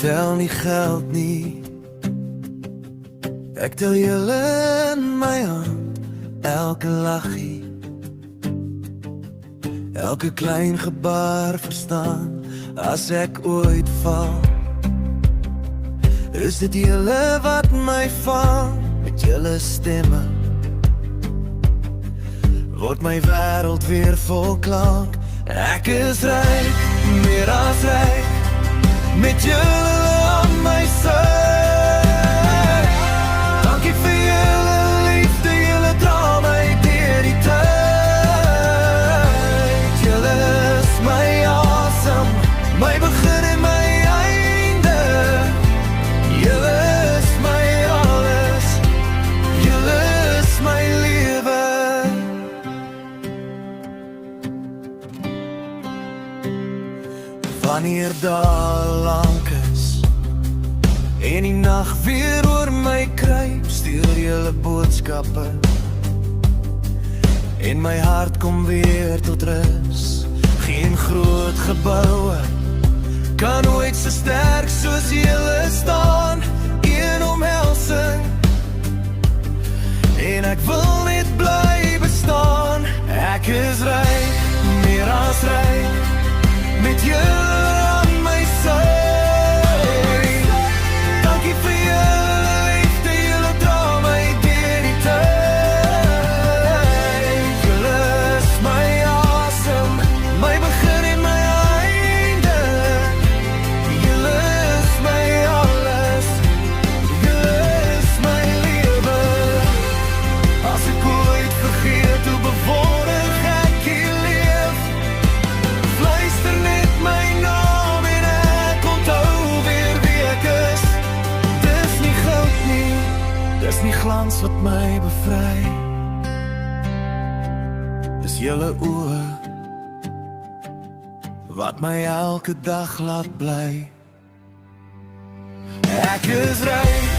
tel nie geld nie. Ek tel julle in my hand, elke lachie, elke klein gebaar verstaan. As ek ooit val, is dit julle wat my vang. Met julle stemme word my wêreld weer vol klank. Ek is ryk, meer as ryk, met julle aan my sy. Dankie vir julle liefde, julle dra my deur die tyd. Julle is my asem, my begin en my einde. Julle is my alles, julle is my lewe. Wanneer daar lank is en die nag weer oor my kruip, stuur julle boodskappe en my hart kom weer tot rus. Geen groot geboue kan ooit so sterk soos julle staan. Een omhelsing en ek wil net bly bestaan. Ek is ryk, meer as ryk, met julle aan my sy. Dankie vir julle liefde, julle dra my deur die tyd. Julle is my asem, my begin en my einde. Julle is my alles, julle is my lewe. As ek ooit vergeet hoe bewoondig ek hier leef, fluister net my naam en ek onthou weer wie ek is. Dis nie goud nie, dis nie glans wat my bevry. Dis julle oë wat my elke dag laat bly. Ek is ryk,